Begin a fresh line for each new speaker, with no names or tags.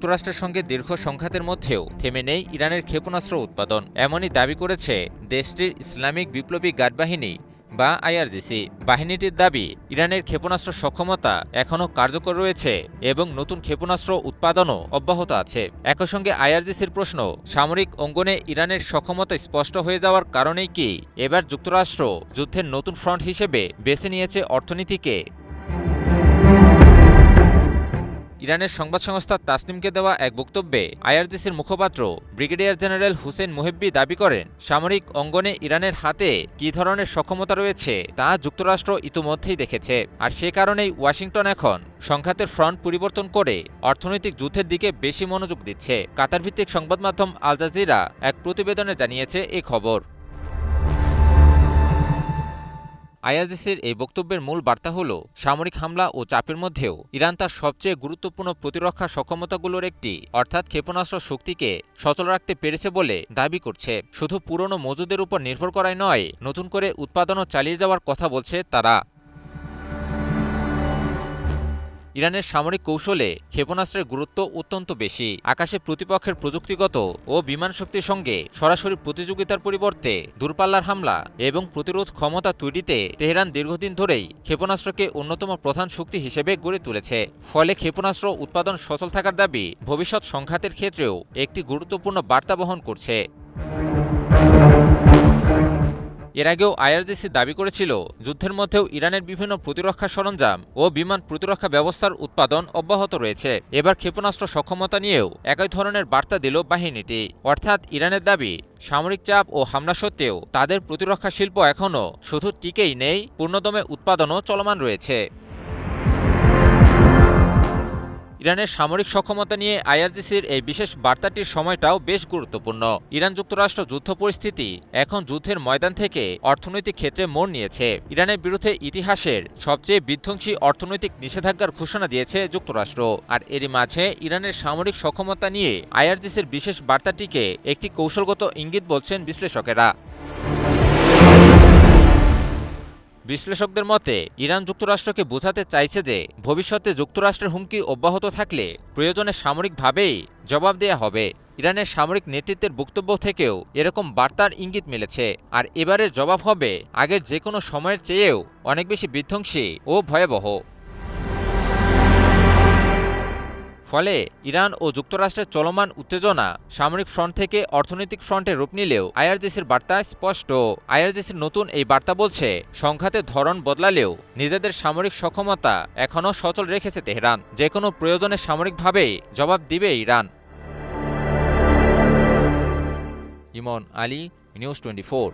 যুক্তরাষ্ট্রের সঙ্গে দীর্ঘ সংঘাতের মধ্যেও থেমে নেই ইরানের ক্ষেপণাস্ত্র উৎপাদন। এমনই দাবি করেছে দেশটির ইসলামিক বিপ্লবী গার্ড বাহিনী বা আইআরজিসি। বাহিনীটির দাবি, ইরানের ক্ষেপণাস্ত্র সক্ষমতা এখনও কার্যকর রয়েছে এবং নতুন ক্ষেপণাস্ত্র উৎপাদনও অব্যাহত আছে। একই সঙ্গে আইআরজিসির প্রশ্ন, সামরিক অঙ্গনে ইরানের সক্ষমতা স্পষ্ট হয়ে যাওয়ার কারণেই কি এবার যুক্তরাষ্ট্র যুদ্ধের নতুন ফ্রন্ট হিসেবে বেছে নিয়েছে অর্থনীতিকে? ইরানের সংবাদ সংস্থা তাসনিমকে দেওয়া এক বক্তব্যে আইআরজিসির মুখপাত্র ব্রিগেডিয়ার জেনারেল হুসেইন মুহিব্বি দাবি করেন, সামরিক অঙ্গনে ইরানের হাতে কী ধরনের সক্ষমতা রয়েছে তা যুক্তরাষ্ট্র ইতিমধ্যেই দেখেছে। আর সে কারণেই ওয়াশিংটন এখন সংঘাতের ফ্রন্ট পরিবর্তন করে অর্থনৈতিক যুদ্ধের দিকে বেশি মনোযোগ দিচ্ছে। কাতার ভিত্তিক সংবাদ মাধ্যম আল জাজিরা এক প্রতিবেদনে জানিয়েছে এই খবর। আইআরজিসির এই বক্তব্যের মূল বার্তা হল, সামরিক হামলা ও চাপের মধ্যেও ইরান তার সবচেয়ে গুরুত্বপূর্ণ প্রতিরক্ষা সক্ষমতাগুলোর একটি অর্থাৎ ক্ষেপণাস্ত্র শক্তিকে সচল রাখতে পেরেছে বলে দাবি করছে। শুধু পুরনো মজুদের উপর নির্ভর করাই নয়, নতুন করে উৎপাদনও চালিয়ে যাওয়ার কথা বলছে তারা। ইরানের সামরিক কৌশলে ক্ষেপণাস্ত্রের গুরুত্ব অত্যন্ত বেশি। আকাশে প্রতিপক্ষের প্রযুক্তিগত ও বিমান শক্তির সঙ্গে সরাসরি প্রতিযোগিতার পরিবর্তে দূরপাল্লার হামলা এবং প্রতিরোধ ক্ষমতা তৈরিতে তেহরান দীর্ঘদিন ধরেই ক্ষেপণাস্ত্রকে অন্যতম প্রধান শক্তি হিসেবে গড়ে তুলেছে। ফলে ক্ষেপণাস্ত্র উৎপাদন সচল থাকার দাবি ভবিষ্যৎ সংঘাতের ক্ষেত্রেও একটি গুরুত্বপূর্ণ বার্তা বহন করছে। এর আগেও আইআরজিসি দাবি করেছিল, যুদ্ধের মধ্যেও ইরানের বিভিন্ন প্রতিরক্ষা সরঞ্জাম ও বিমান প্রতিরক্ষা ব্যবস্থার উৎপাদন অব্যাহত রয়েছে। এবার ক্ষেপণাস্ত্র সক্ষমতা নিয়েও একই ধরনের বার্তা দিল বাহিনীটি। অর্থাৎ ইরানের দাবি, সামরিক চাপ ও হামলা সত্ত্বেও তাদের প্রতিরক্ষা শিল্প এখনও শুধু টিকেই নেই, পূর্ণদমে উৎপাদনও চলমান রয়েছে। ইরানের সামরিক সক্ষমতা নিয়ে আইআরজিসির এই বিশেষ বার্তাটির সময়টাও বেশ গুরুত্বপূর্ণ। ইরান যুক্তরাষ্ট্র যুদ্ধ পরিস্থিতি এখন যুদ্ধের ময়দান থেকে অর্থনৈতিক ক্ষেত্রে মোড় নিয়েছে। ইরানের বিরুদ্ধে ইতিহাসের সবচেয়ে বিধ্বংসী অর্থনৈতিক নিষেধাজ্ঞার ঘোষণা দিয়েছে যুক্তরাষ্ট্র। আর এরই মাঝে ইরানের সামরিক সক্ষমতা নিয়ে আইআরজিসির বিশেষ বার্তাটিকে একটি কৌশলগত ইঙ্গিত বলছেন বিশ্লেষকেরা। বিশ্লেষকদের মতে, ইরান যুক্তরাষ্ট্রকে বোঝাতে চাইছে যে ভবিষ্যতে যুক্তরাষ্ট্রের হুমকি অব্যাহত থাকলে প্রয়োজনে সামরিকভাবেই জবাব দেয়া হবে। ইরানের সামরিক নেতৃত্বের বক্তব্য থেকেও এরকম বার্তার ইঙ্গিত মিলেছে। আর এবারের জবাব হবে আগের যে কোনো সময়ের চেয়েও অনেক বেশি বিধ্বংসী ও ভয়াবহ। ফলে ইরান ও যুক্তরাষ্ট্রের চলমান উত্তেজনা সামরিক ফ্রন্ট থেকে অর্থনৈতিক ফ্রন্টে রূপ নিলেও আইআরজিসির বার্তা স্পষ্ট। আইআরজিসির নতুন এই বার্তা বলছে, সংঘাতের ধরন বদলালেও নিজেদের সামরিক সক্ষমতা এখনও সচল রেখেছে তেহরান। যে কোনো প্রয়োজনে সামরিকভাবেই জবাব দিবে ইরান। ইমন আলী, নিউজ 24।